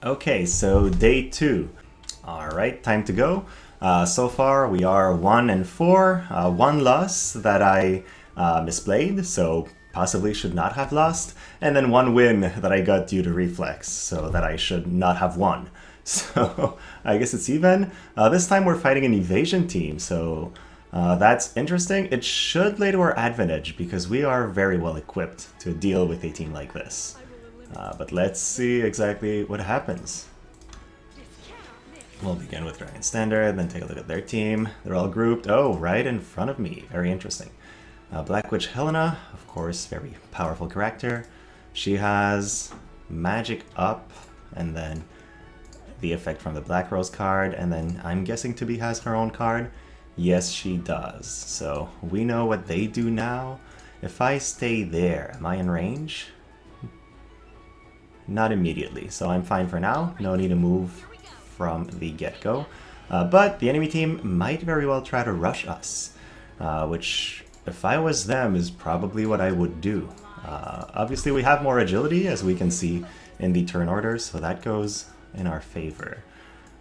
Okay, so day 2. Alright, time to go. So far we are 1 and 4. One loss that I misplayed, so possibly should not have lost. And then one win that I got due to reflex, so that I should not have won. So I guess it's even. This time we're fighting an evasion team, so that's interesting. It should lay to our advantage because we are very well equipped to deal with a team like this. But let's see exactly what happens. We'll begin with Dragon Standard, then take a look at their team. They're all grouped. Oh, right in front of me. Very interesting. Black Witch Helena, of course, very powerful character. She has magic up, and then the effect from the Black Rose card, and then I'm guessing To Be has her own card. Yes, she does. So we know what they do now. If I stay there, am I in range? Not immediately, so I'm fine for now. No need to move from the get-go. But the enemy team might very well try to rush us, which, if I was them, is probably what I would do. Obviously, we have more agility, as we can see in the turn order, so that goes in our favor.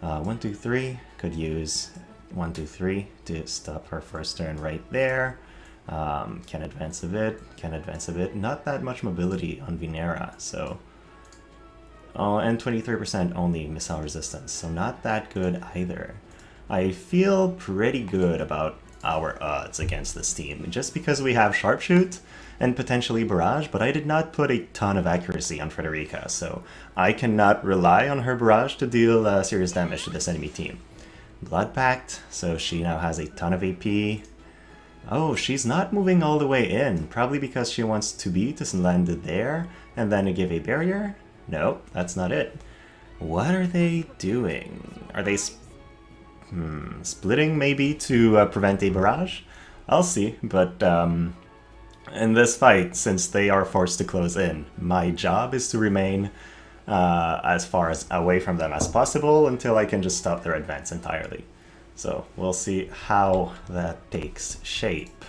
1, 2, 3 could use 1, 2, 3 to stop her first turn right there. Can advance a bit, can advance a bit. Not that much mobility on Vinera, so... Oh, and 23% only missile resistance, so not that good either. I feel pretty good about our odds against this team, just because we have Sharpshoot and potentially Barrage, but I did not put a ton of accuracy on Frederika, so I cannot rely on her Barrage to deal serious damage to this enemy team. Blood Pact, so she now has a ton of AP. Oh, she's not moving all the way in, probably because she wants To Be to land there, and then to give a barrier? Nope, that's not it. What are they doing? Are they splitting maybe to prevent a barrage? I'll see, but in this fight, since they are forced to close in, my job is to remain as far as away from them as possible until I can just stop their advance entirely. So we'll see how that takes shape.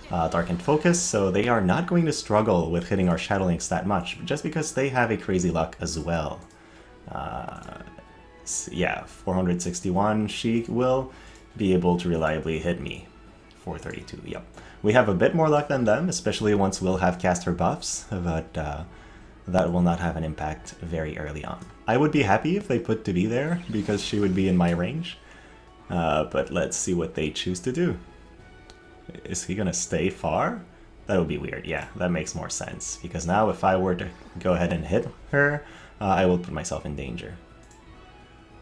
Darkened Focus, so they are not going to struggle with hitting our Shadowlynx that much, just because they have a crazy luck as well. Yeah, 461, she will be able to reliably hit me. 432, yep. We have a bit more luck than them, especially once we'll have cast her buffs, but that will not have an impact very early on. I would be happy if they put To Be there, because she would be in my range, but let's see what they choose to do. Is he gonna stay far? That would be weird. Yeah, that makes more sense. Because now if I were to go ahead and hit her, I will put myself in danger.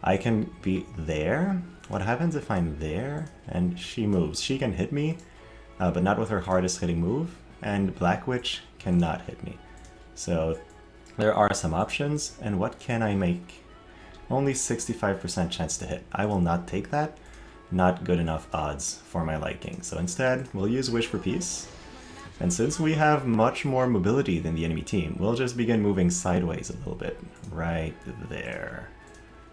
I can be there. What happens if I'm there and she moves? She can hit me, but not with her hardest hitting move. And Black Witch cannot hit me. So there are some options. And what can I make? Only 65% chance to hit. I will not take that. Not good enough odds for my liking. So instead, we'll use Wish for Peace. And since we have much more mobility than the enemy team, we'll just begin moving sideways a little bit. Right there.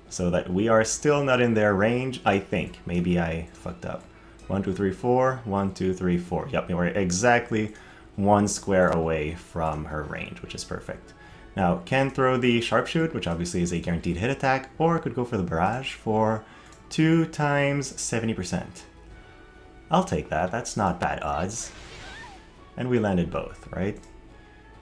So that we are still not in their range, I think. Maybe I fucked up. 1, 2, 3, 4. 1, 2, 3, 4. Yep, we're exactly 1 square away from her range, which is perfect. Now, can throw the Sharpshoot, which obviously is a guaranteed hit attack, or could go for the Barrage for 2 times 70%. I'll take that, that's not bad odds. And we landed both, right?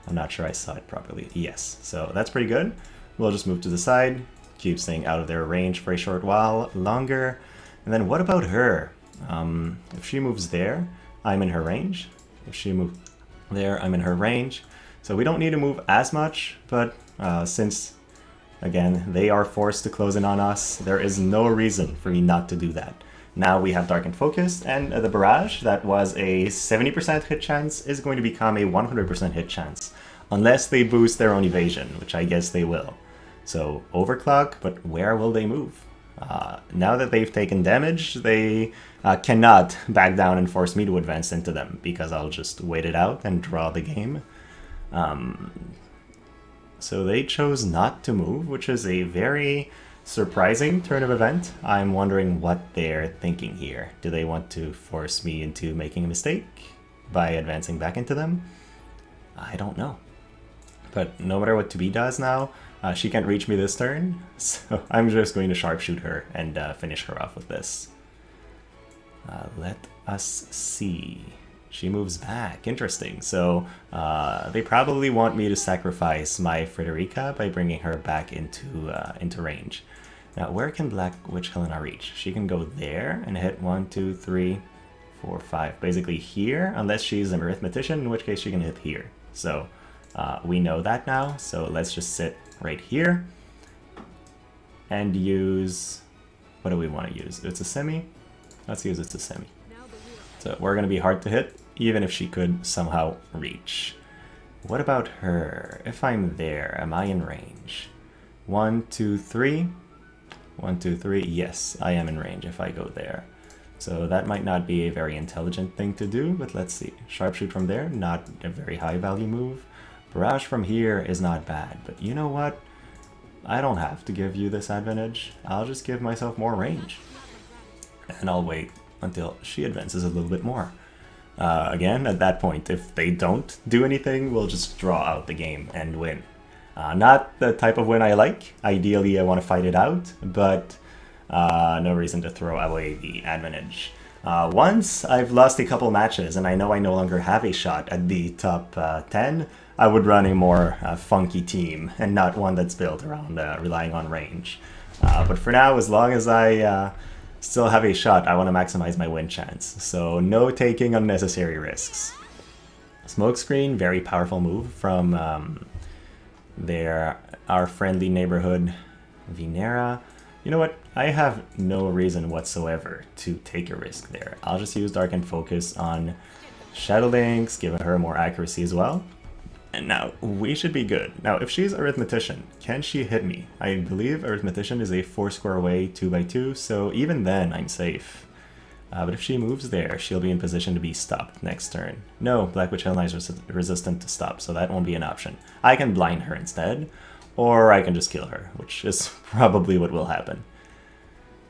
I'm not sure I saw it properly. Yes, so that's pretty good. We'll just move to the side, keep staying out of their range for a short while longer. And then what about her? If she moves there, I'm in her range. If she moves there, I'm in her range. So we don't need to move as much, but since again, they are forced to close in on us. There is no reason for me not to do that. Now we have Darkened Focus, and the Barrage, that was a 70% hit chance, is going to become a 100% hit chance. Unless they boost their own evasion, which I guess they will. So, Overclock, but where will they move? Now that they've taken damage, they cannot back down and force me to advance into them, because I'll just wait it out and draw the game. So they chose not to move, which is a very surprising turn of event. I'm wondering what they're thinking here. Do they want to force me into making a mistake by advancing back into them? I don't know. But no matter what To Be does now, She can't reach me this turn, so I'm just going to sharpshoot her and finish her off with this. Let us see. She moves back. Interesting. So they probably want me to sacrifice my Frederika by bringing her back into range. Now, where can Black Witch Helena reach? She can go there and hit 1, 2, 3, 4, 5. Basically here, unless she's an arithmetician, in which case she can hit here. So we know that now. So let's just sit right here and use... What do we want to use? It's a semi? Let's use it's a semi. So we're going to be hard to hit, even if she could somehow reach. What about her? If I'm there, am I in range? 1, 2, 3. 1, 2, 3. Yes, I am in range if I go there. So that might not be a very intelligent thing to do, but let's see. Sharpshoot from there, not a very high value move. Barrage from here is not bad, but you know what? I don't have to give you this advantage. I'll just give myself more range. And I'll wait until she advances a little bit more. Again, at that point, if they don't do anything, we'll just draw out the game and win. Not the type of win I like. Ideally, I want to fight it out, but no reason to throw away the advantage. Once I've lost a couple matches and I know I no longer have a shot at the top 10, I would run a more funky team and not one that's built around relying on range. But for now, as long as I still have a shot, I want to maximize my win chance. So no taking unnecessary risks. Smokescreen, very powerful move from our friendly neighborhood, Vinera. You know what? I have no reason whatsoever to take a risk there. I'll just use Dark and Focus on Shadowlynx, giving her more accuracy as well. And now, we should be good. Now, if she's Arithmetician, can she hit me? I believe Arithmetician is a 4 square away 2x2, so even then, I'm safe. But if she moves there, she'll be in position to be stopped next turn. No, Black Witch Helena is resistant to stop, so that won't be an option. I can blind her instead, or I can just kill her, which is probably what will happen.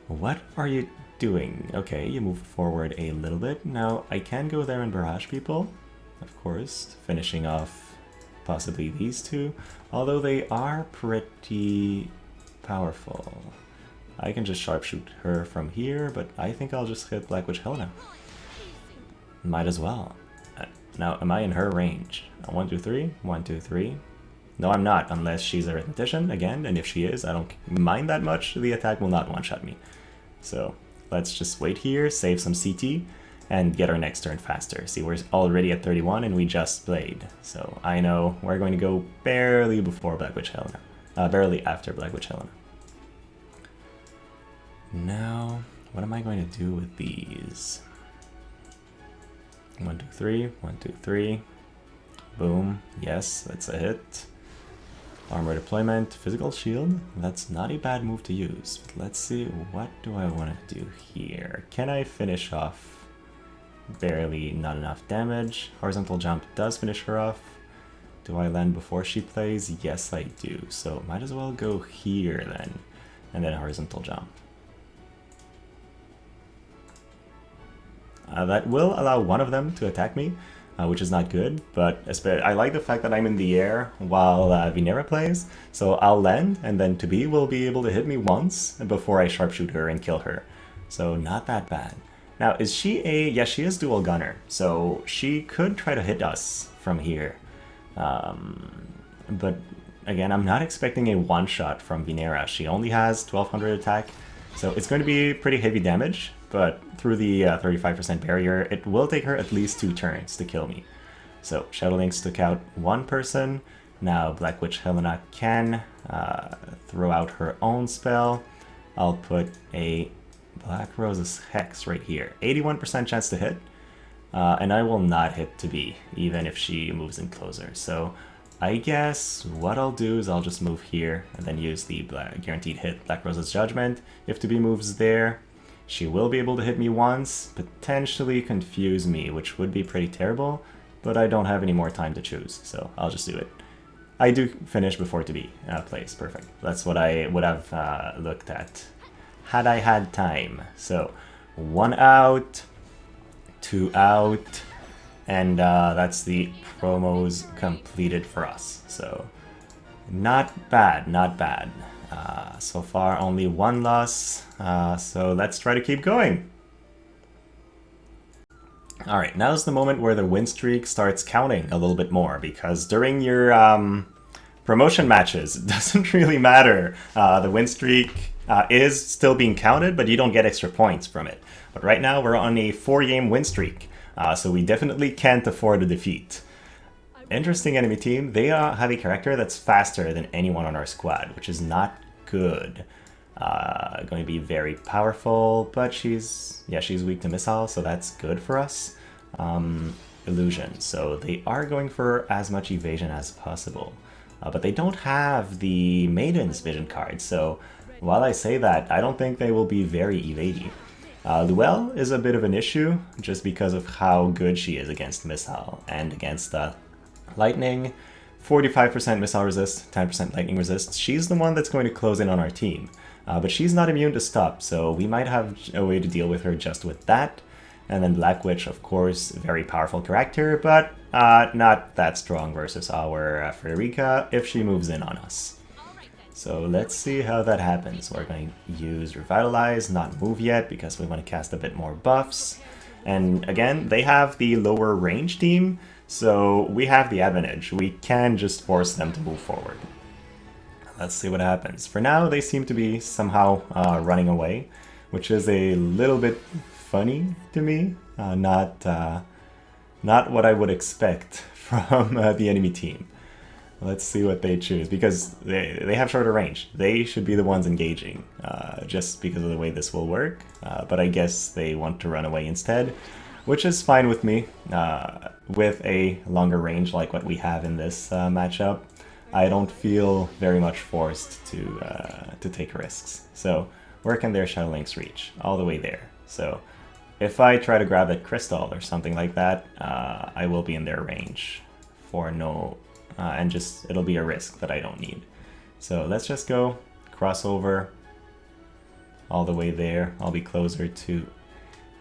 What are you doing? Okay, you move forward a little bit. Now, I can go there and barrage people, of course, finishing off possibly these two, although they are pretty powerful. I can just sharpshoot her from here, but I think I'll just hit Black Witch Helena. Might as well. Now, am I in her range? 1, 2, 3. 1, 2, 3. No, I'm not, unless she's a Arithmetician again, and if she is, I don't mind that much. The attack will not one-shot me. So let's just wait here, save some CT, and get our next turn faster. See, we're already at 31 and we just played. So I know we're going to go barely before Black Witch Helena. Barely after Black Witch Helena. Now, what am I going to do with these? 1, 2, 3. 1, 2, 3. Boom. Yes, that's a hit. Armor deployment, physical shield. That's not a bad move to use. But let's see, what do I want to do here? Can I finish off? Barely, not enough damage. Horizontal jump does finish her off. Do I land before she plays? Yes, I do. So might as well go here then. And then horizontal jump. That will allow one of them to attack me, which is not good. But I like the fact that I'm in the air while Vinera plays. So I'll land, and then Tobi will be able to hit me once before I sharpshoot her and kill her. So not that bad. Now, is she a... Yeah, she is dual gunner, so she could try to hit us from here. But again, I'm not expecting a one-shot from Vinera. She only has 1200 attack, so it's going to be pretty heavy damage, but through the 35% barrier, it will take her at least 2 turns to kill me. So Shadowlynx took out one person. Now Black Witch Helena can throw out her own spell. I'll put a Black Rose's Hex right here. 81% chance to hit. And I will not hit Tobi, even if she moves in closer. So I guess what I'll do is I'll just move here and then use the guaranteed hit Black Rose's Judgment. If Tobi moves there, she will be able to hit me once, potentially confuse me, which would be pretty terrible, but I don't have any more time to choose, so I'll just do it. I do finish before Tobi plays. Perfect. That's what I would have looked at had I had time. So 1 out, 2 out, and that's the promos completed for us. So Not bad, not bad. So far only one loss, so let's try to keep going. Alright, now's the moment where the win streak starts counting a little bit more, because during your promotion matches, it doesn't really matter. The win streak is still being counted, but you don't get extra points from it. But right now we're on a 4-game win streak, so we definitely can't afford a defeat. Interesting enemy team. They have a character that's faster than anyone on our squad, which is not good. Going to be very powerful, but she's weak to missile, so that's good for us. Illusion. So they are going for as much evasion as possible, but they don't have the Maiden's Vision card. So while I say that, I don't think they will be very evadey. Louelle is a bit of an issue just because of how good she is against missile and against lightning. 45% missile resist, 10% lightning resist. She's the one that's going to close in on our team. But she's not immune to stop, so we might have a way to deal with her just with that. And then Black Witch, of course, very powerful character, but not that strong versus our Frederika if she moves in on us. So let's see how that happens. We're going to use Revitalize, not move yet, because we want to cast a bit more buffs. And again, they have the lower range team, so we have the advantage. We can just force them to move forward. Let's see what happens. For now, they seem to be somehow running away, which is a little bit funny to me. Not what I would expect from the enemy team. Let's see what they choose, because they have shorter range. They should be the ones engaging, just because of the way this will work. But I guess they want to run away instead, which is fine with me. With a longer range like what we have in this matchup, I don't feel very much forced to take risks. So where can their Shadowlynx reach? All the way there. So if I try to grab that crystal or something like that, I will be in their range for no... and just it'll be a risk that I don't need. So let's just go crossover all the way there. I'll be closer to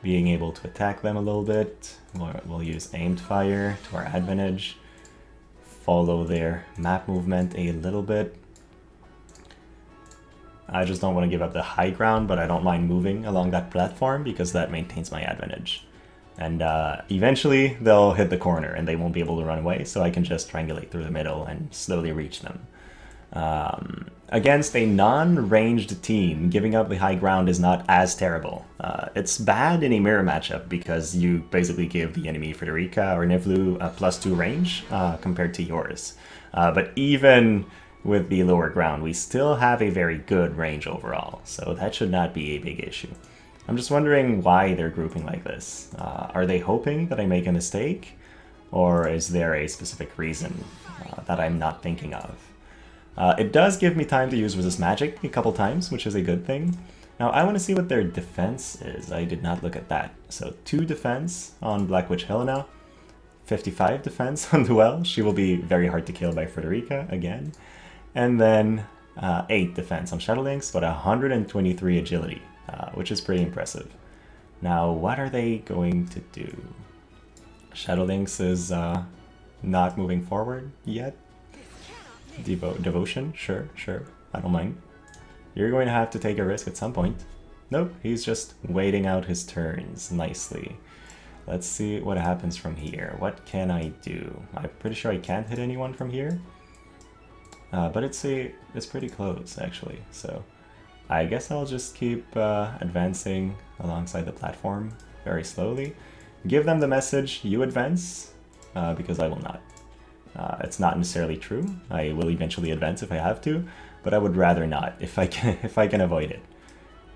being able to attack them a little bit. We'll use aimed fire to our advantage. Follow their map movement a little bit. I just don't want to give up the high ground, but I don't mind moving along that platform because that maintains my advantage. And eventually they'll hit the corner and they won't be able to run away, so I can just triangulate through the middle and slowly reach them. Against a non-ranged team, giving up the high ground is not as terrible. It's bad in a mirror matchup because you basically give the enemy Frederika or Niv'Lu a +2 range compared to yours. But even with the lower ground, we still have a very good range overall, so that should not be a big issue. I'm just wondering why they're grouping like this. Are they hoping that I make a mistake? Or is there a specific reason that I'm not thinking of? It does give me time to use Resist Magic a couple times, which is a good thing. Now I want to see what their defense is. I did not look at that. So 2 defense on Black Witch Helena, 55 defense on Louelle. She will be very hard to kill by Frederika again. And then 8 defense on Shadowlynx, but 123 agility. Which is pretty impressive. Now, what are they going to do? Shadowlynx is not moving forward yet. Devotion? Sure, I don't mind. You're going to have to take a risk at some point. Nope, he's just waiting out his turns nicely. Let's see what happens from here. What can I do? I'm pretty sure I can't hit anyone from here. But it's pretty close, actually, so... I guess I'll just keep advancing alongside the platform very slowly. Give them the message, you advance, because I will not. It's not necessarily true. I will eventually advance if I have to, but I would rather not if I can avoid it.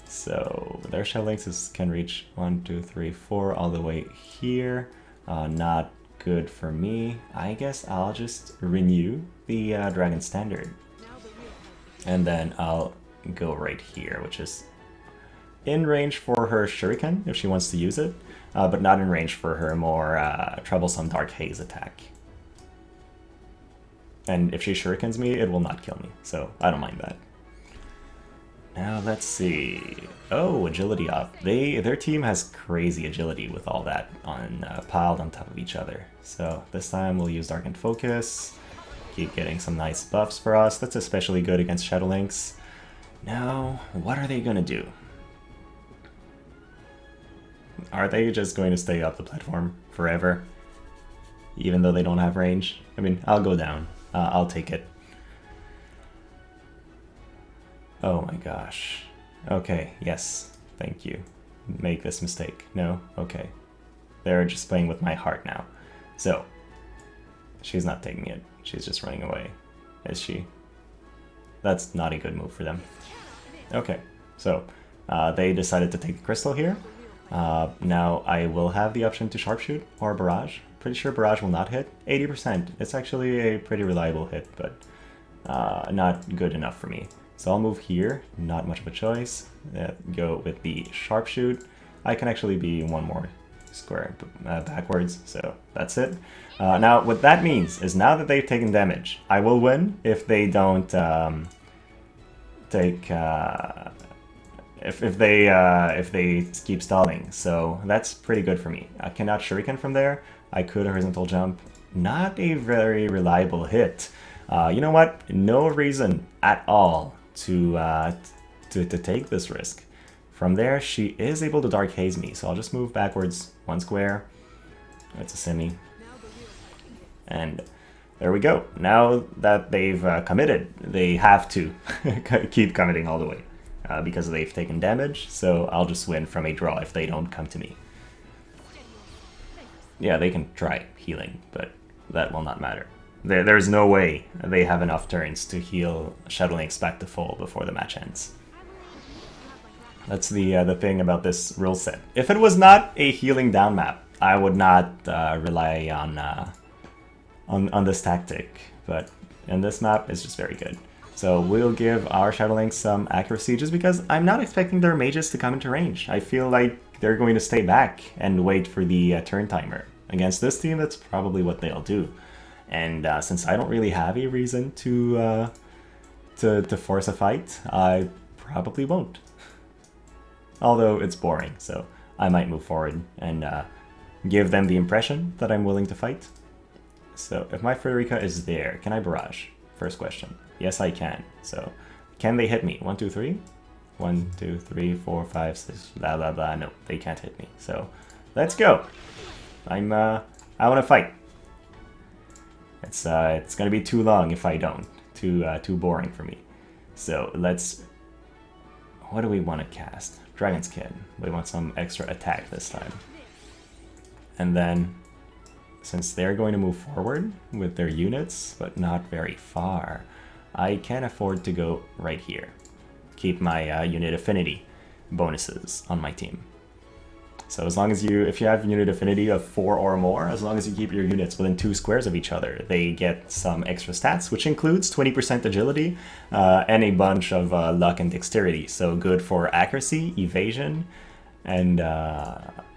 So their Shadowlynx can reach 1, 2, 3, 4 all the way here. Not good for me. I guess I'll just renew the Dragon Standard. And then I'll go right here, which is in range for her Shuriken if she wants to use it, but not in range for her more troublesome Dark Haze attack. And if she Shurikens me, it will not kill me, so I don't mind that. Now let's see. Oh, agility up. Their team has crazy agility with all that on piled on top of each other. So this time we'll use Darkened Focus. keep getting some nice buffs for us. That's especially good against Shadowlynx. Now, what are they gonna do? Are they just going to stay up the platform forever? Even though they don't have range? I mean, I'll go down. I'll take it. Oh my gosh. Okay, yes. Thank you. Make this mistake. No? Okay. They're just playing with my heart now. So, she's not taking it. She's just running away. Is she? That's not a good move for them. Okay, so they decided to take the crystal here. Now I will have the option to sharpshoot or barrage. Pretty sure barrage will not hit. 80%. It's actually a pretty reliable hit, but not good enough for me. So I'll move here. Not much of a choice. Go with the sharpshoot. I can actually be one more square backwards, so that's it. Now what that means is now that they've taken damage, I will win if they don't take if they keep stalling. So that's pretty good for me. I cannot shuriken from there. I could horizontal jump. Not a very reliable hit. You know what? No reason at all to take this risk. From there, she is able to Dark Haze me, so I'll just move backwards one square. That's a semi. And there we go. Now that they've committed, they have to keep committing all the way because they've taken damage, so I'll just win from a draw if they don't come to me. Yeah, they can try healing, but that will not matter. There's no way they have enough turns to heal Shadowlynx back to full before the match ends. That's the thing about this rule set. If it was not a healing down map, I would not rely on this tactic. But in this map, it's just very good. So we'll give our Shadowlynx some accuracy just because I'm not expecting their mages to come into range. I feel like they're going to stay back and wait for the turn timer. Against this team, that's probably what they'll do. And since I don't really have a reason to force a fight, I probably won't. Although it's boring, so I might move forward and give them the impression that I'm willing to fight. So if my Frederika is there, can I barrage? First question. Yes, I can. So can they hit me? 1, 2, 3? 1, 2, 3, 4, 5, 6, blah, blah, blah. No, they can't hit me. So let's go. I want to fight. It's gonna be too long if I don't. Too boring for me. So let's. What do we want to cast? Dragon Skin. We want some extra attack this time. And then, since they're going to move forward with their units, but not very far, I can afford to go right here. Keep my unit affinity bonuses on my team. So as long as if you have unit affinity of 4 or more, as long as you keep your units within 2 squares of each other, they get some extra stats, which includes 20% agility and a bunch of luck and dexterity. So good for accuracy, evasion, and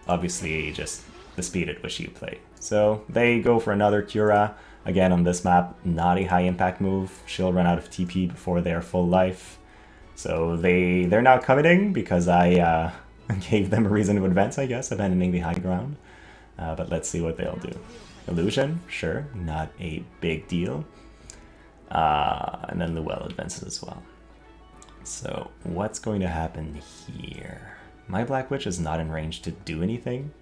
obviously just the speed at which you play. So they go for another Cura. Again, on this map, not a high impact move. She'll run out of TP before they're full life. So they're now committing because I gave them a reason to advance, I guess, abandoning the high ground. But let's see what they'll do. Illusion, sure, not a big deal. And then Louelle advances as well. So what's going to happen here? My Black Witch is not in range to do anything.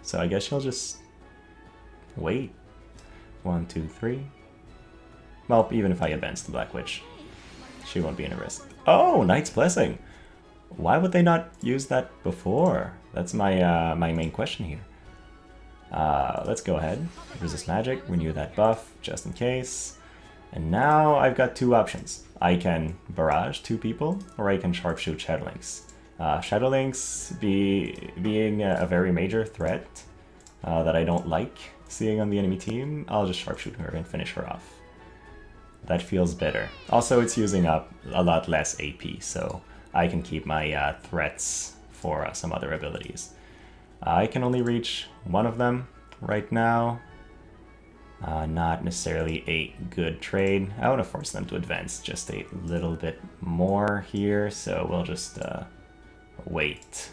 So I guess she'll just wait. 1, 2, 3. Well, even if I advance the Black Witch, she won't be in a risk. Oh, Knight's Blessing! Why would they not use that before? That's my my main question here. Let's go ahead. Resist magic, renew that buff, just in case. And now I've got 2 options. I can barrage 2 people, or I can sharpshoot Shadowlynx. Shadowlynx being a very major threat that I don't like seeing on the enemy team, I'll just sharpshoot her and finish her off. That feels better. Also, it's using up a lot less AP, so I can keep my threats for some other abilities. I can only reach one of them right now. Not necessarily a good trade. I want to force them to advance just a little bit more here, so we'll just wait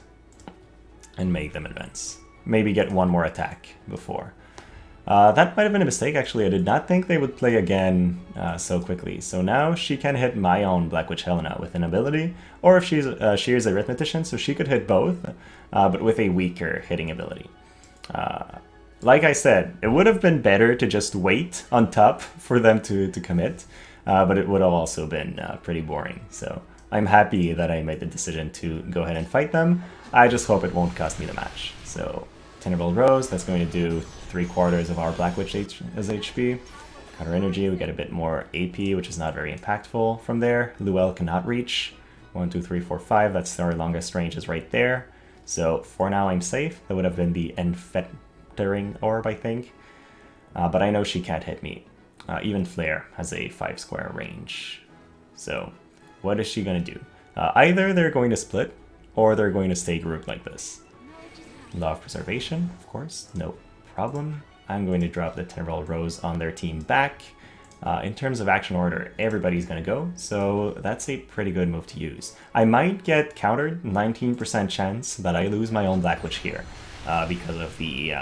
and make them advance. Maybe get one more attack before That might have been a mistake, actually. I did not think they would play again so quickly. So now she can hit my own Black Witch Helena with an ability, or if she is a Arithmetician, so she could hit both, but with a weaker hitting ability. Like I said, it would have been better to just wait on top for them to commit, but it would have also been pretty boring. So I'm happy that I made the decision to go ahead and fight them. I just hope it won't cost me the match. So Tenebral Rose, that's going to do 3/4 of our Black Witch as HP. Counter Energy, we get a bit more AP, which is not very impactful from there. Louelle cannot reach. 1, 2, 3, 4, 5, that's our longest range is right there. So for now I'm safe. That would have been the Enfettering Orb, I think. But I know she can't hit me. Even Flare has a 5 range. So what is she going to do? Either they're going to split, or they're going to stay grouped like this. Law of Preservation, of course, no problem. I'm going to drop the Tenebral Rose on their team back. In terms of action order, everybody's going to go, so that's a pretty good move to use. I might get countered, 19% chance that I lose my own Black Witch here because of the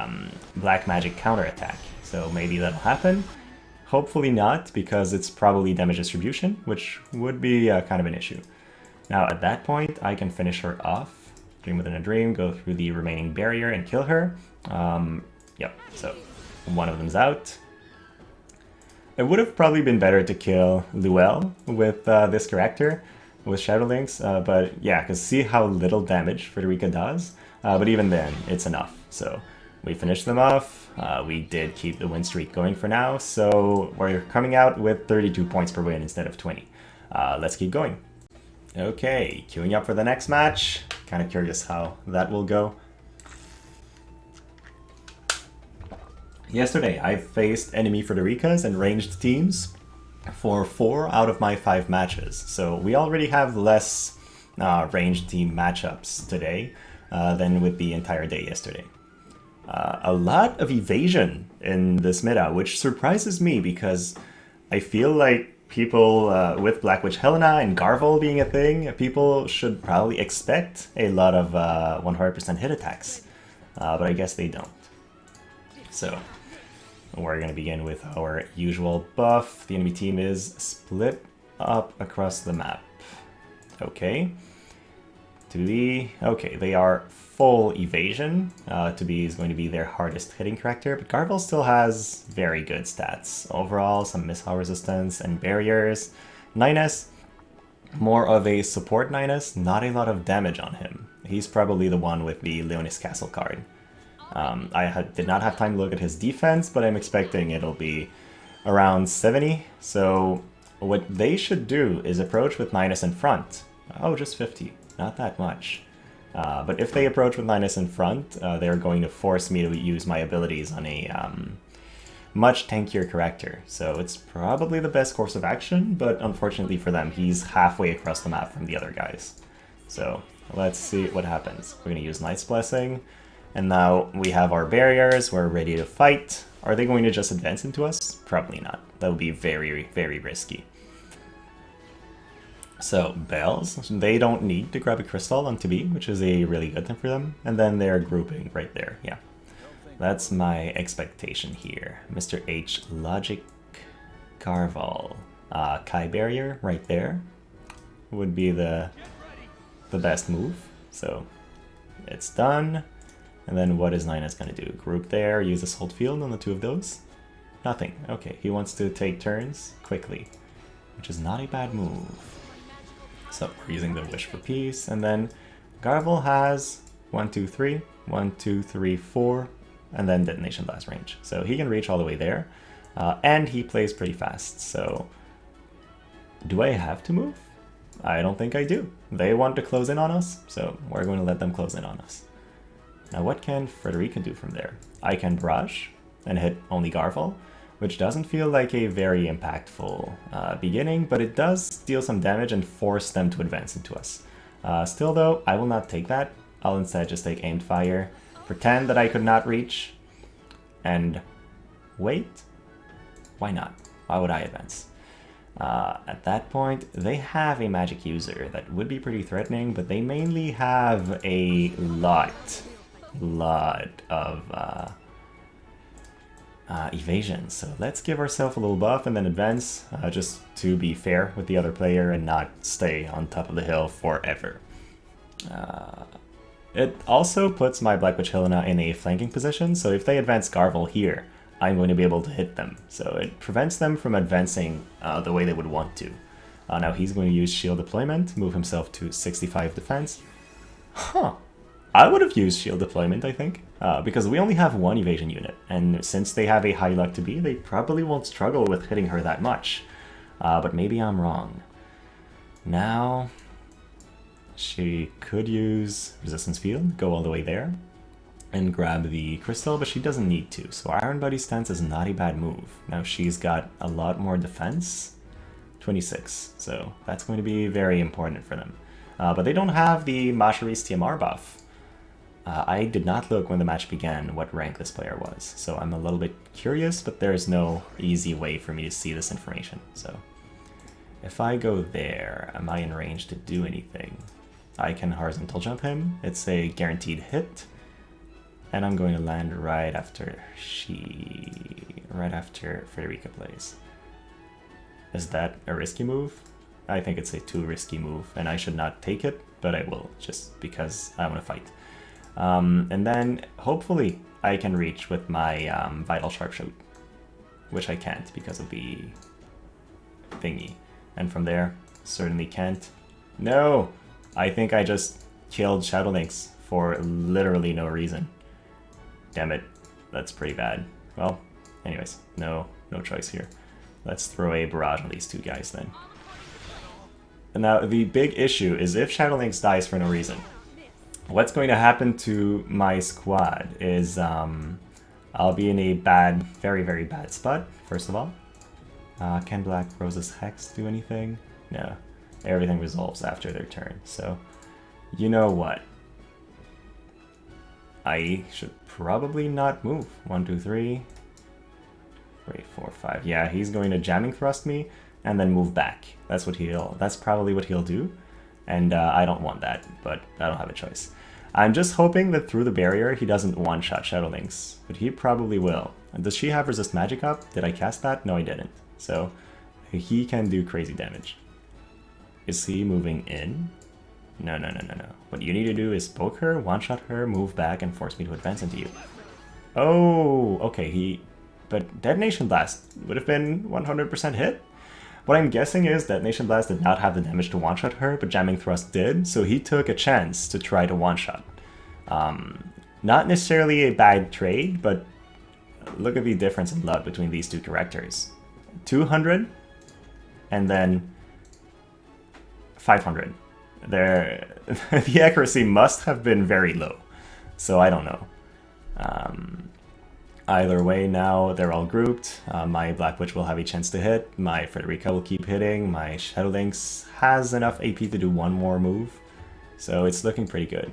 Black Magic counter attack. So maybe that'll happen. Hopefully not, because it's probably damage distribution, which would be kind of an issue. Now at that point, I can finish her off. Dream Within a Dream, go through the remaining barrier and kill her. Yep, so one of them's out. It would have probably been better to kill Louelle with this character, with Shadowlynx, but yeah, because see how little damage Frederika does, but even then, it's enough. So we finished them off, we did keep the win streak going for now, so we're coming out with 32 points per win instead of 20. Let's keep going. Okay, queuing up for the next match. Kind of curious how that will go. Yesterday, I faced enemy Frederikas and ranged teams for 4 out of my 5 matches. So we already have less ranged team matchups today than with the entire day yesterday. A lot of evasion in this meta, which surprises me because I feel like people with Black Witch Helena and Garvall being a thing, people should probably expect a lot of 100% hit attacks, but I guess they don't. So we're going to begin with our usual buff. The enemy team is split up across the map. Okay. 2B, okay, they are full evasion. 2B is going to be their hardest hitting character, but Garvall still has very good stats. Overall, some missile resistance and barriers. 9S, more of a support 9S, not a lot of damage on him. He's probably the one with the Leonis Castle card. I did not have time to look at his defense, but I'm expecting it'll be around 70. So what they should do is approach with 9S in front. Oh, just 50. Not that much. But if they approach with 9S in front, they're going to force me to use my abilities on a much tankier character. So it's probably the best course of action, but unfortunately for them, he's halfway across the map from the other guys. So let's see what happens. We're going to use Knight's Blessing, and now we have our barriers. We're ready to fight. Are they going to just advance into us? Probably not. That would be very, very risky. So, Bells, they don't need to grab a crystal on 2B, which is a really good thing for them. And then they're grouping right there, yeah. That's my expectation here. Mr. H, Logic, Garvall, Kai Barrier right there would be the best move. So, it's done. And then what is 9S going to do? Group there, use Assault Field on the 2 of those? Nothing. Okay, he wants to take turns quickly, which is not a bad move. So we're using the Wish for Peace, and then Garvall has 1, 2, 3, 1, 2, 3, 4, and then Detonation Blast range. So he can reach all the way there, and he plays pretty fast. So do I have to move? I don't think I do. They want to close in on us, so we're going to let them close in on us. Now what can Frederika do from there? I can Barrage and hit only Garvall, which doesn't feel like a very impactful beginning, but it does deal some damage and force them to advance into us. Still though, I will not take that. I'll instead just take Aimed Fire, pretend that I could not reach, and wait? Why not? Why would I advance? At that point, they have a magic user that would be pretty threatening, but they mainly have a lot of evasion. So let's give ourselves a little buff and then advance, just to be fair with the other player and not stay on top of the hill forever. It also puts my Black Witch Helena in a flanking position, so if they advance Garvall here, I'm going to be able to hit them. So it prevents them from advancing the way they would want to. Now he's going to use shield deployment, move himself to 65 defense. Huh. I would have used shield deployment, I think, because we only have one evasion unit, and since they have a high luck to be, they probably won't struggle with hitting her that much. But maybe I'm wrong. Now, she could use resistance field, go all the way there, and grab the crystal, but she doesn't need to. So Iron Body stance is not a bad move. Now she's got a lot more defense, 26, so that's going to be very important for them. But they don't have the Mashari's TMR buff. I did not look when the match began what rank this player was, so I'm a little bit curious, but there's no easy way for me to see this information. So if I go there, am I in range to do anything? I can horizontal jump him. It's a guaranteed hit. And I'm going to land right after Frederika plays. Is that a risky move? I think it's a too risky move, and I should not take it, but I will, just because I want to fight. And then, hopefully, I can reach with my Vital Sharpshoot, which I can't because of the thingy. And from there, certainly can't. No! I think I just killed Shadowlynx for literally no reason. Damn it, that's pretty bad. Well, anyways, no choice here. Let's throw a barrage on these two guys then. And now, the big issue is if Shadowlynx dies for no reason, what's going to happen to my squad is I'll be in a bad, very, very bad spot, first of all. Can Black Rose's Hex do anything? No. Everything resolves after their turn, so you know what? I should probably not move. 1, 2, 3. 3, 4, 5. Yeah, he's going to jamming thrust me and then move back. That's probably what he'll do. And I don't want that, but I don't have a choice. I'm just hoping that through the barrier he doesn't one-shot Shadowlynx, but he probably will. And does she have resist magic up? Did I cast that? No, I didn't. So he can do crazy damage. Is he moving in? No. What you need to do is poke her, one-shot her, move back, and force me to advance into you. Oh, okay, but Detonation Blast would have been 100% hit? What I'm guessing is Detonation Blast did not have the damage to one-shot her, but Jamming Thrust did, so he took a chance to try to one-shot. Not necessarily a bad trade, but look at the difference in luck between these two characters. 200, and then 500. The accuracy must have been very low, so I don't know. Either way, now they're all grouped. My Black Witch will have a chance to hit. My Frederika will keep hitting. My Shadowlynx has enough AP to do one more move, so it's looking pretty good.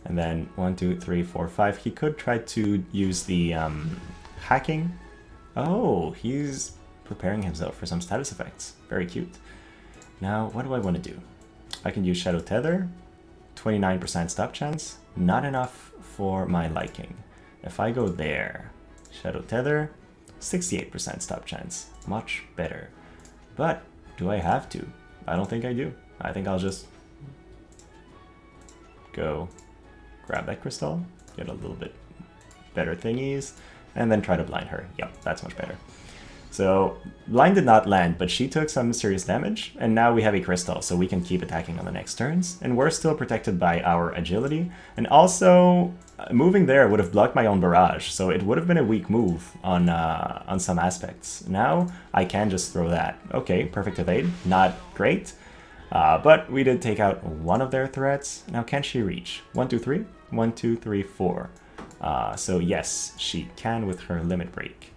And then 1, 2, 3, 4, 5. He could try to use the hacking. Oh, he's preparing himself for some status effects. Very cute. Now, what do I want to do? I can use Shadow Tether. 29% stop chance. Not enough for my liking. If I go there, Shadow Tether, 68% stop chance. Much better. But do I have to? I don't think I do. I think I'll just go grab that crystal, get a little bit better thingies, and then try to blind her. Yep, that's much better. So, blind did not land, but she took some serious damage, and now we have a crystal, so we can keep attacking on the next turns, and we're still protected by our agility, and also, moving there would have blocked my own barrage, so it would have been a weak move on some aspects. Now, I can just throw that. Okay, perfect evade, not great, but we did take out one of their threats. Now, can she reach? 1, 2, 3? 1, 2, 3, 4. So yes, she can with her limit break.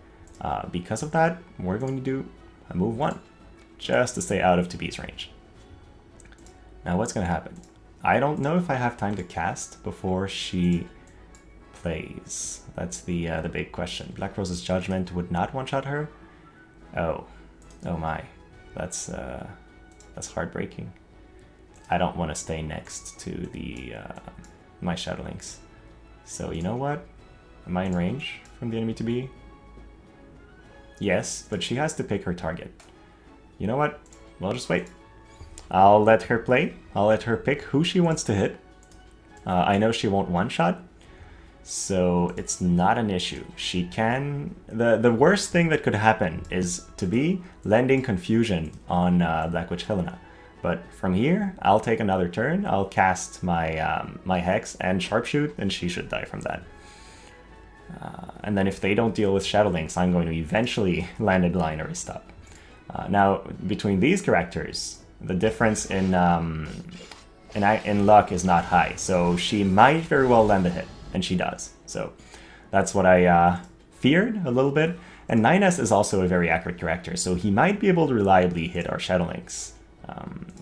Because of that, we're going to do a move 1, just to stay out of 2B's range. Now what's going to happen? I don't know if I have time to cast before she plays. That's the big question. Black Rose's Judgment would not one-shot her? Oh my. That's heartbreaking. I don't want to stay next to the my Shadowlynx. So you know what? Am I in range from the enemy to be? Yes, but she has to pick her target. You know what? We'll just wait. I'll let her play. I'll let her pick who she wants to hit. I know she won't one-shot, so it's not an issue. She can... The worst thing that could happen is to be lending confusion on Black Witch Helena. But from here, I'll take another turn. I'll cast my my Hex and Sharpshoot, and she should die from that. And then if they don't deal with Shadowlynx, I'm going to eventually land a binary stop. Now, between these characters, the difference in luck is not high, so she might very well land a hit, and she does. So that's what I feared a little bit. And 9S is also a very accurate character, so he might be able to reliably hit our Shadowlynx.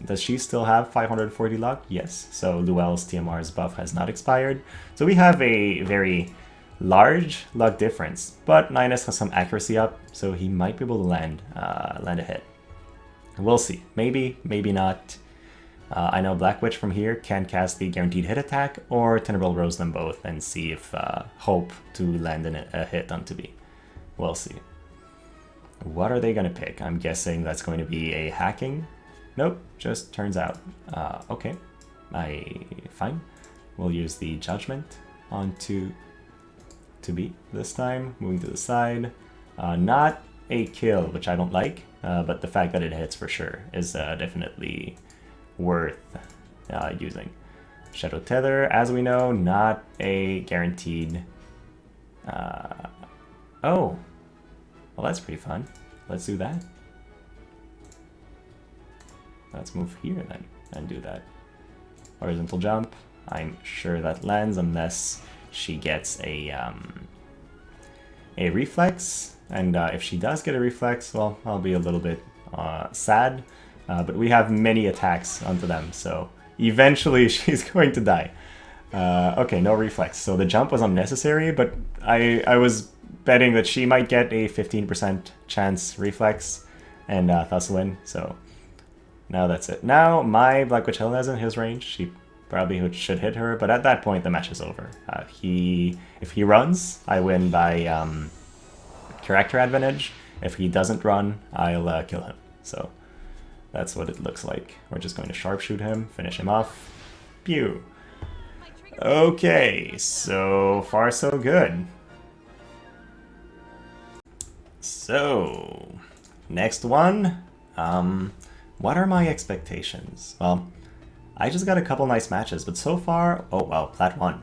Does she still have 540 luck? Yes. So Louelle's TMR's buff has not expired. So we have a very large luck difference, but 9S has some accuracy up, so he might be able to land a hit. We'll see. Maybe, maybe not. I know Black Witch from here can cast the guaranteed hit attack, or Tenebral Rose them both and see if hope to land a hit onto me. We'll see. What are they going to pick? I'm guessing that's going to be a hacking. Nope, just turns out. Okay, fine. We'll use the Judgment onto to beat this time. Moving to the side. Not a kill, which I don't like, but the fact that it hits for sure is definitely worth using. Shadow Tether, as we know, not a guaranteed... Oh, well that's pretty fun. Let's do that. Let's move here then and do that. Horizontal jump. I'm sure that lands unless she gets a reflex. And if she does get a reflex, well, I'll be a little bit sad. But we have many attacks onto them, so eventually she's going to die. Okay, no reflex. So the jump was unnecessary, but I was betting that she might get a 15% chance reflex and thus win, so now that's it. Now my Black Witch Helena is in his range. She probably should hit her, but at that point the match is over. If he runs, I win by character advantage. If he doesn't run, I'll kill him. So that's what it looks like. We're just going to sharpshoot him, finish him off. Pew. Okay, so far so good. So, next one. What are my expectations? Well, I just got a couple nice matches, but so far... Oh, wow, Plat 1.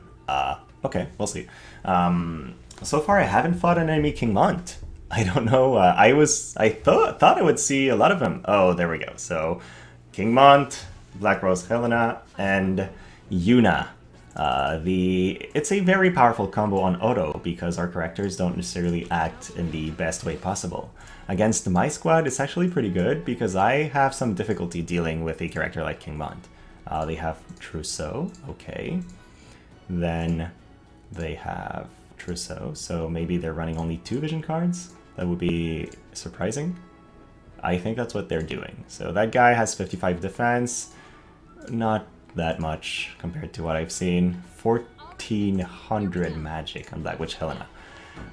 Okay, we'll see. So far I haven't fought an enemy King Mont. I don't know, I thought I would see a lot of them. Oh, there we go. So, King Mont, Black Rose Helena, and Yuna. It's a very powerful combo on auto because our characters don't necessarily act in the best way possible. Against my squad, it's actually pretty good because I have some difficulty dealing with a character like King Mont. They have Trousseau, okay. Then they have Trousseau, so maybe they're running only 2 vision cards? That would be surprising. I think that's what they're doing. So that guy has 55 defense, not that much compared to what I've seen. 1400 magic on Black Witch Helena.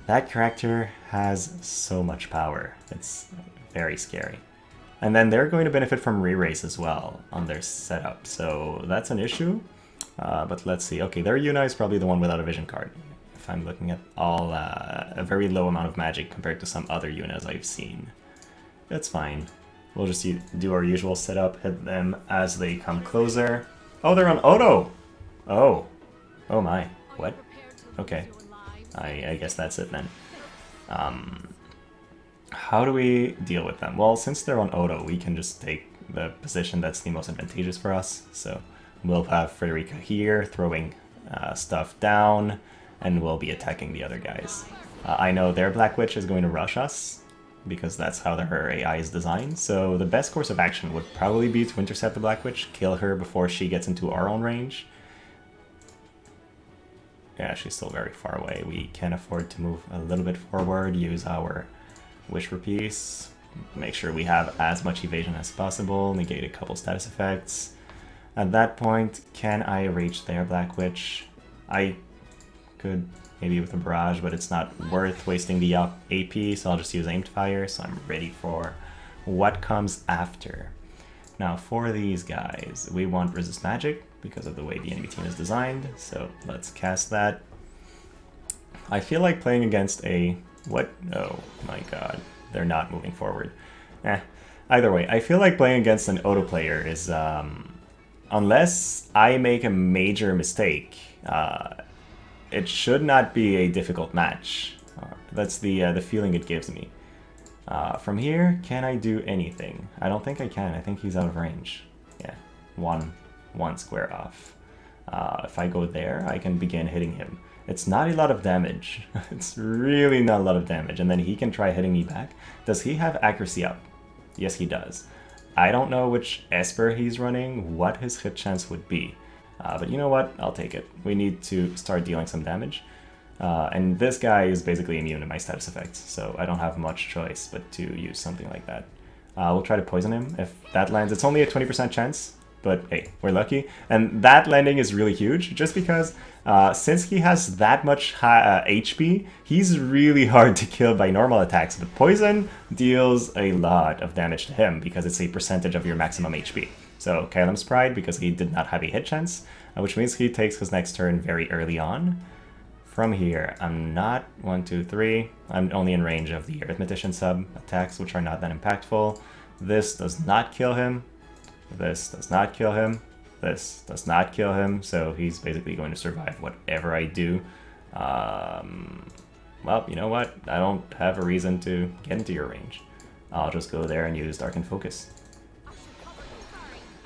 That character has so much power. It's very scary. And then they're going to benefit from re-raise as well on their setup, so that's an issue. But let's see. Okay, their Yuna is probably the one without a vision card. If I'm looking at all a very low amount of magic compared to some other Yunas I've seen. That's fine. We'll just do our usual setup, hit them as they come closer. Oh, they're on auto! Oh. Oh my. What? Okay. I guess that's it then. How do we deal with them? Well, since they're on auto, we can just take the position that's the most advantageous for us. So we'll have Frederika here, throwing stuff down, and we'll be attacking the other guys. I know their Black Witch is going to rush us, because that's how her AI is designed. So the best course of action would probably be to intercept the Black Witch, kill her before she gets into our own range. Yeah, she's still very far away. We can afford to move a little bit forward, use our Wish for Peace, make sure we have as much evasion as possible, negate a couple status effects. At that point, can I reach their Black Witch? I could maybe with a barrage, but it's not worth wasting the up AP, so I'll just use aimed fire, so I'm ready for what comes after. Now for these guys, we want resist magic because of the way the enemy team is designed, so let's cast that. I feel like playing against a... what? Oh my god, they're not moving forward. Either way, I feel like playing against an auto player is... unless I make a major mistake, it should not be a difficult match. That's the feeling it gives me. From here, can I do anything? I don't think I can. I think he's out of range. Yeah, one square off. If I go there, I can begin hitting him. It's not a lot of damage. It's really not a lot of damage. And then he can try hitting me back. Does he have accuracy up? Yes, he does. I don't know which Esper he's running, what his hit chance would be. But you know what? I'll take it. We need to start dealing some damage. And this guy is basically immune to my status effects, so I don't have much choice but to use something like that. We'll try to poison him. If that lands, it's only a 20% chance, but hey, we're lucky. And that landing is really huge, just because since he has that much HP, he's really hard to kill by normal attacks. But poison deals a lot of damage to him, because it's a percentage of your maximum HP. So Kylem's Pride, because he did not have a hit chance, which means he takes his next turn very early on. From here, I'm not 1, 2, 3. I'm only in range of the Arithmetician sub attacks, which are not that impactful. This does not kill him. This does not kill him. This does not kill him. So he's basically going to survive whatever I do. Well, you know what? I don't have a reason to get into your range. I'll just go there and use Darken Focus.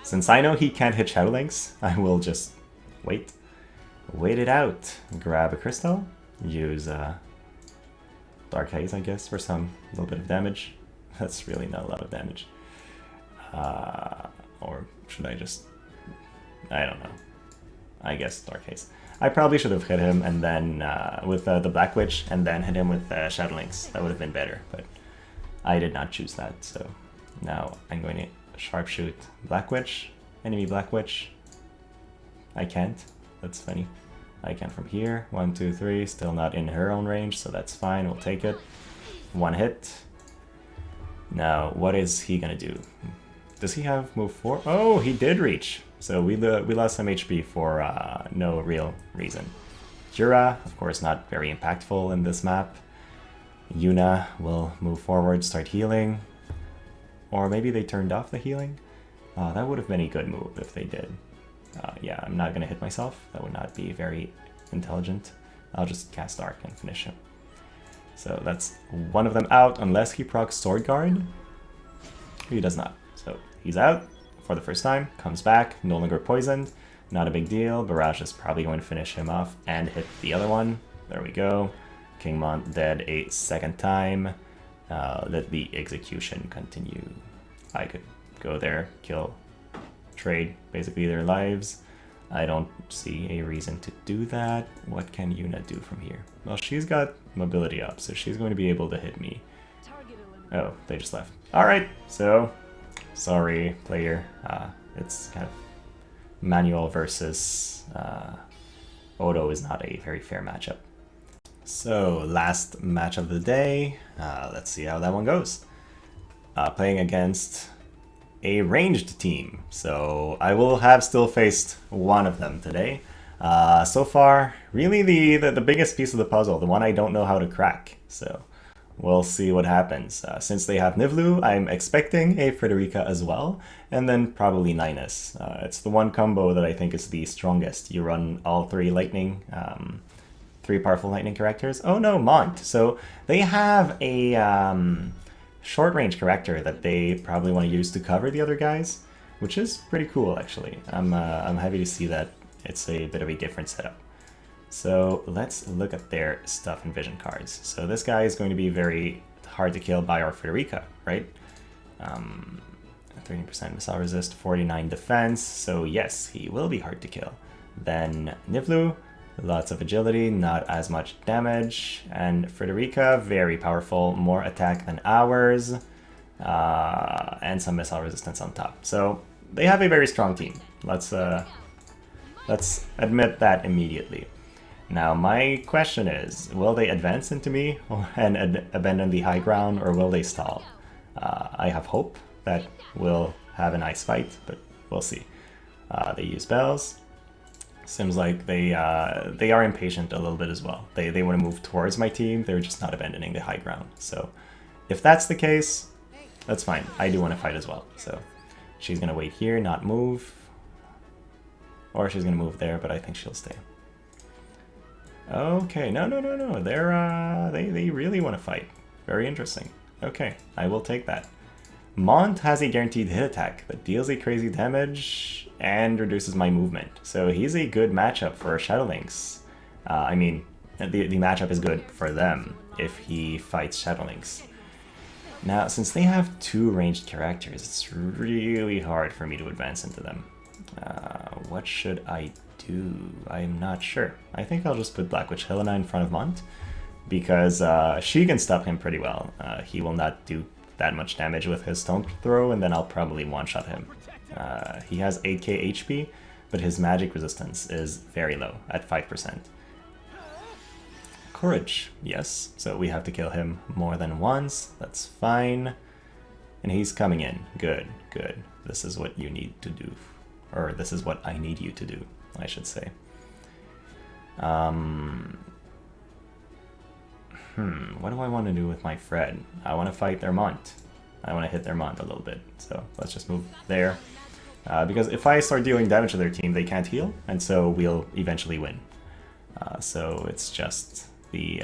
Since I know he can't hit Shadowlynx, I will just wait. Wait it out. Grab a crystal. Use Dark Haze, I guess, for some little bit of damage. That's really not a lot of damage. Or should I just... I don't know. I guess Dark Haze. I probably should have hit him and then with the Black Witch and then hit him with Shadowlynx. That would have been better, but I did not choose that. So now I'm going to sharpshoot Black Witch. Enemy Black Witch. I can't. That's funny. I can from here. 1, 2, 3. Still not in her own range, so that's fine. We'll take it. One hit. Now, what is he gonna do? Does he have move 4? Oh, he did reach. So we lost some HP for no real reason. Jura, of course, not very impactful in this map. Yuna will move forward, start healing. Or maybe they turned off the healing? That would have been a good move if they did. Yeah, I'm not going to hit myself. That would not be very intelligent. I'll just cast Dark and finish him. So that's one of them out, unless he procs Sword Guard. He does not. So he's out for the first time, comes back, no longer poisoned. Not a big deal. Barrage is probably going to finish him off and hit the other one. There we go. King Mont dead a second time. Let the execution continue. I could go there, kill, trade basically their lives. I don't see a reason to do that. What can Yuna do from here? Well, she's got mobility up, so she's going to be able to hit me. Oh, they just left. Alright, so sorry, player. It's kind of manual versus auto is not a very fair matchup. So, last match of the day. Let's see how that one goes. Playing against a ranged team. So I will have still faced one of them today. So far, really the biggest piece of the puzzle, the one I don't know how to crack. So we'll see what happens. Since they have Niv'Lu, I'm expecting a Frederika as well, and then probably Ninus. It's the one combo that I think is the strongest. You run all three lightning, three powerful lightning characters. Oh no, Mont. So they have a short-range character that they probably want to use to cover the other guys, which is pretty cool actually. I'm happy to see that it's a bit of a different setup. So let's look at their stuff and vision cards. So this guy is going to be very hard to kill by our Frederika, right? 30% missile resist, 49 defense, so yes, he will be hard to kill. Then Niv'Lu, lots of agility, not as much damage, and Frederika, very powerful, more attack than ours, and some missile resistance on top. So they have a very strong team. Let's admit that immediately. Now my question is, will they advance into me and abandon the high ground, or will they stall? I have hope that we'll have a nice fight, but we'll see. They use bells. Seems like they are impatient a little bit as well. They want to move towards my team, they're just not abandoning the high ground. So if that's the case, that's fine. I do want to fight as well. So she's going to wait here, not move. Or she's going to move there, but I think she'll stay. Okay, no. They really want to fight. Very interesting. Okay, I will take that. Mont has a guaranteed hit attack that deals a crazy damage and reduces my movement. So he's a good matchup for Shadowlynx. I mean, the matchup is good for them if he fights Shadowlynx. Now, since they have 2 ranged characters, it's really hard for me to advance into them. What should I do? I'm not sure. I think I'll just put Black Witch Helena in front of Mont, because she can stop him pretty well. He will not do that much damage with his stone throw, and then I'll probably one-shot him. He has 8k HP, but his magic resistance is very low, at 5%. Courage, yes, so we have to kill him more than once, that's fine. And he's coming in, good. This is what you need to do. Or this is what I need you to do, I should say. What do I want to do with my Fred? I want to fight their Mont. I want to hit their Mont a little bit. So let's just move there. Because if I start dealing damage to their team, they can't heal, and so we'll eventually win. So it's just the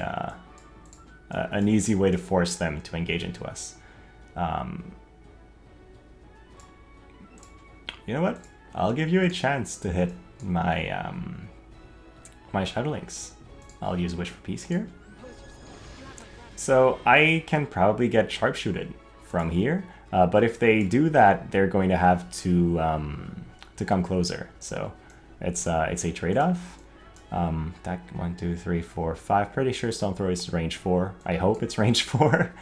an easy way to force them to engage into us. You know what? I'll give you a chance to hit my my Shadowlynx. I'll use Wish for Peace here. So I can probably get sharpshooted from here, but if they do that, they're going to have to come closer. So it's a trade-off. Attack 1, 2, 3, 4, 5. Pretty sure Stone Throw is range 4. I hope it's range 4.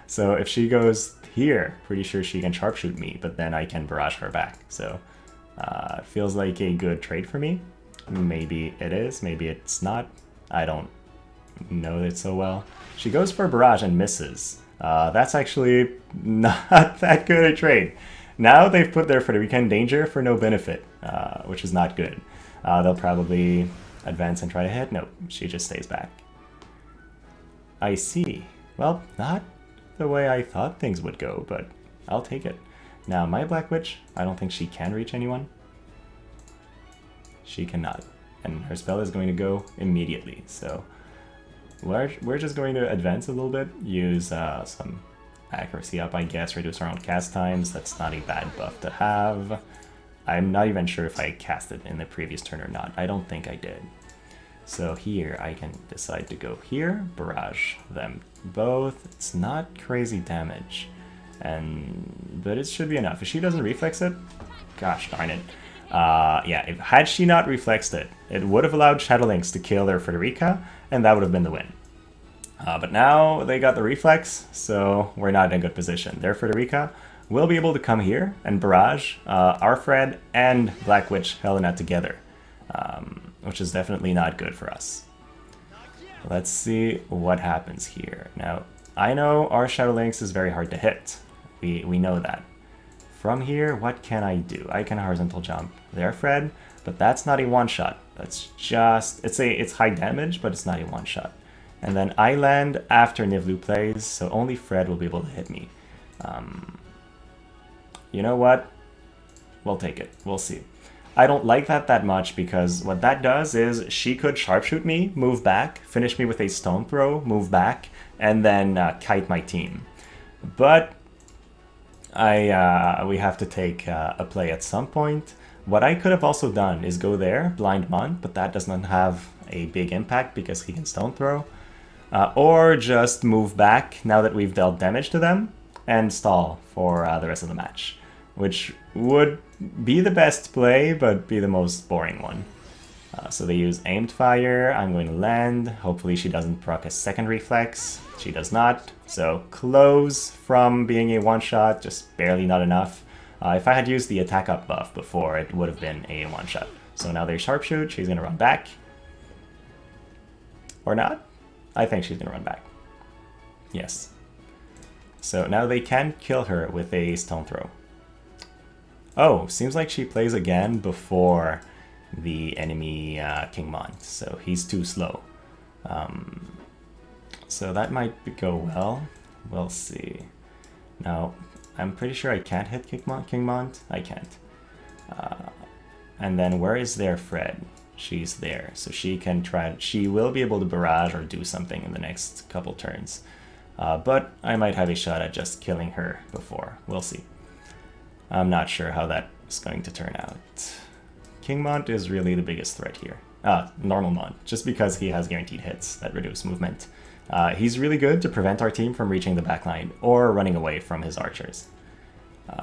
So if she goes here, pretty sure she can sharpshoot me, but then I can barrage her back. So it feels like a good trade for me. Maybe it is, maybe it's not. I don't know it so well. She goes for barrage and misses. That's actually not that good a trade. Now they've put their Frederika in danger for no benefit, which is not good. They'll probably advance and try to hit. Nope, she just stays back. I see. Well, not the way I thought things would go, but I'll take it. Now, my Black Witch, I don't think she can reach anyone. She cannot. And her spell is going to go immediately, so we're just going to advance a little bit, use some accuracy up, I guess, reduce our own cast times. That's not a bad buff to have. I'm not even sure if I cast it in the previous turn or not. I don't think I did. So here, I can decide to go here, barrage them both. It's not crazy damage, but it should be enough. If she doesn't reflex it, gosh darn it. Yeah, had she not reflexed it, it would have allowed Shadowlynx to kill their Frederika, and that would have been the win. But now they got the reflex, so we're not in a good position. Their Frederika will be able to come here and barrage our Fred and Black Witch Helena together, which is definitely not good for us. Let's see what happens here. Now, I know our Shadowlynx is very hard to hit. We know that. From here, what can I do? I can horizontal jump there, Fred, but that's not a one-shot. That's just, it's high damage, but it's not a one-shot. And then I land after Niv'Lu plays, so only Fred will be able to hit me. You know what? We'll take it. We'll see. I don't like that much, because what that does is she could sharpshoot me, move back, finish me with a stone throw, move back, and then kite my team. But we have to take a play at some point. What I could have also done is go there, blind Mont, but that does not have a big impact because he can stone throw. Or just move back now that we've dealt damage to them and stall for the rest of the match, which would be the best play, but be the most boring one. So they use aimed fire. I'm going to land. Hopefully she doesn't proc a second reflex. She does not. So close from being a one-shot, just barely not enough. If I had used the attack up buff before, it would have been a one-shot. So now they sharpshoot. She's going to run back. Or not? I think she's gonna run back. Yes. So now they can kill her with a stone throw. Oh, seems like she plays again before the enemy King Mont, so he's too slow. So that might go well. We'll see. Now, I'm pretty sure I can't hit King Mont. I can't. And then where is their Fred? She's there, so she can try. She will be able to barrage or do something in the next couple turns. But I might have a shot at just killing her before. We'll see. I'm not sure how that's going to turn out. King Mont is really the biggest threat here. Normal Mont, just because he has guaranteed hits that reduce movement. He's really good to prevent our team from reaching the backline or running away from his archers.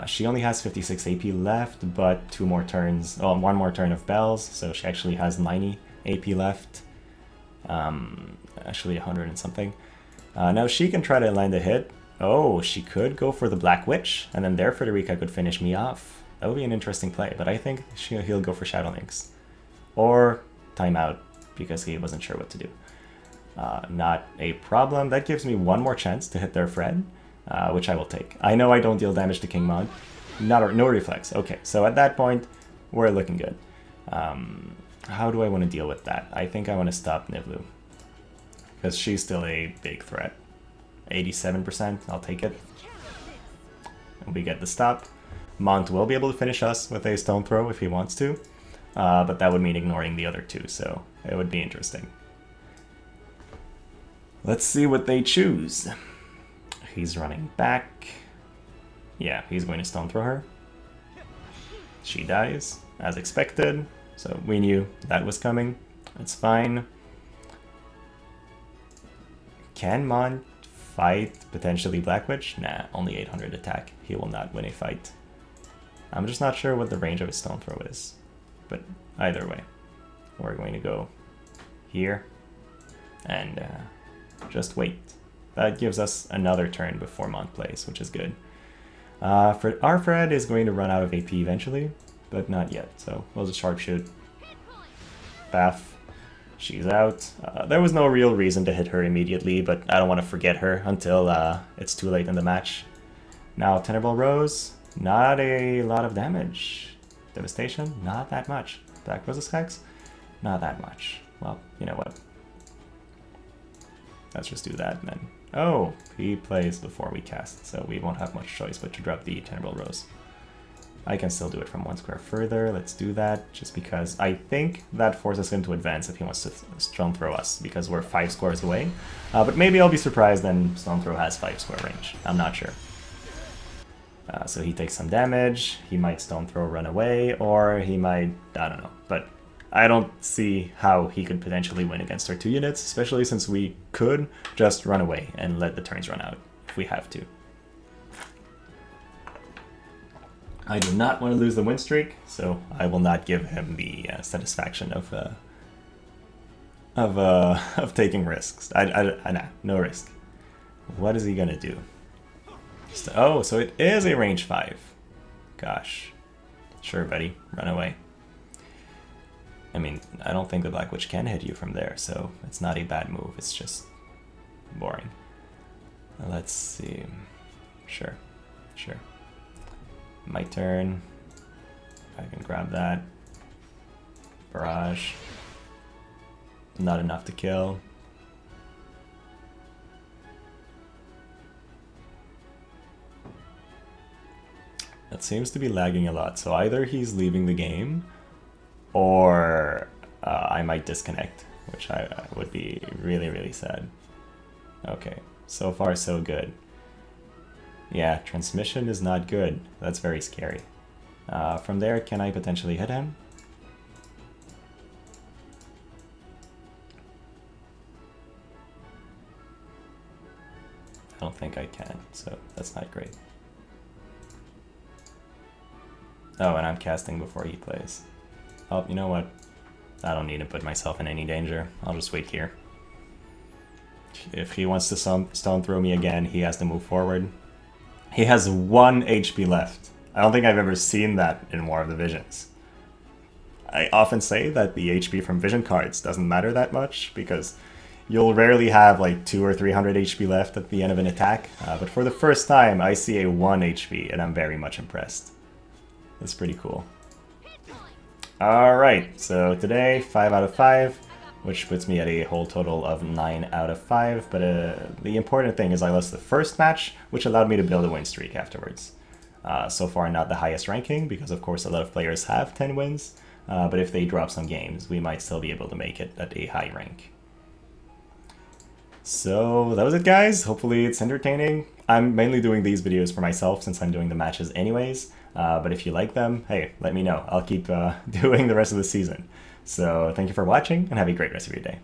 She only has 56 AP left, but 2 more turns, well, 1 more turn of bells, so she actually has 90 AP left. Actually 100 and something. Now she can try to land a hit. Oh, she could go for the Black Witch, and then there Frederika could finish me off. That would be an interesting play, but I think he'll go for Shadowlynx. Or timeout, because he wasn't sure what to do. Not a problem. That gives me 1 more chance to hit their Fred, which I will take. I know I don't deal damage to King Mont. No reflex. Okay, so at that point, we're looking good. How do I want to deal with that? I think I want to stop Niv'Lu, because she's still a big threat. 87%, I'll take it. And we get the stop. Mont will be able to finish us with a stone throw if he wants to, but that would mean ignoring the other 2, so it would be interesting. Let's see what they choose. He's running back. Yeah, he's going to stone throw her. She dies, as expected, so we knew that was coming. It's fine. Can Mont fight potentially Black Witch? Nah, only 800 attack. He will not win a fight. I'm just not sure what the range of his stone throw is. But either way, we're going to go here and just wait. That gives us another turn before Mont plays, which is good. Our Fred is going to run out of AP eventually, but not yet. So we'll just sharpshoot. Bath. She's out. There was no real reason to hit her immediately, but I don't want to forget her until it's too late in the match. Now, Tenable Rose, not a lot of damage. Devastation, not that much. Black Rose's Hex, not that much. Well, you know what? Let's just do that and then. Oh, he plays before we cast, so we won't have much choice but to drop the Tenable Rose. I can still do it from 1 square further. Let's do that, just because I think that forces him to advance if he wants to stone throw us, because we're 5 squares away. But maybe I'll be surprised and stone throw has 5 square range. I'm not sure. So he takes some damage. He might stone throw run away, or he might, I don't know. But I don't see how he could potentially win against our 2 units, especially since we could just run away and let the turns run out if we have to. I do not want to lose the win streak, so I will not give him the satisfaction of taking risks. Nah, no risk. What is he gonna do? Oh, so it is a range 5. Gosh, sure, buddy, run away. I mean, I don't think the Black Witch can hit you from there, so it's not a bad move. It's just boring. Let's see. Sure. My turn. I can grab that. Barrage. Not enough to kill. That seems to be lagging a lot, so either he's leaving the game, or I might disconnect, which I would be really, really sad. Okay, so far so good. Yeah, transmission is not good. That's very scary. From there, can I potentially hit him? I don't think I can, so that's not great. Oh, and I'm casting before he plays. Oh, you know what? I don't need to put myself in any danger. I'll just wait here. If he wants to stone throw me again, he has to move forward. He has 1 HP left. I don't think I've ever seen that in War of the Visions. I often say that the HP from vision cards doesn't matter that much, because You'll rarely have like 200 or 300 HP left at the end of an attack, but for the first time I see a 1 HP and I'm very much impressed. That's pretty cool. Alright, so today 5 out of 5, which puts me at a whole total of 9 out of 5, but the important thing is I lost the first match, which allowed me to build a win streak afterwards. So far not the highest ranking, because of course a lot of players have 10 wins, but if they drop some games, we might still be able to make it at a high rank. So that was it, guys. Hopefully it's entertaining. I'm mainly doing these videos for myself since I'm doing the matches anyways, but if you like them, hey, let me know. I'll keep doing the rest of the season. So thank you for watching and have a great rest of your day.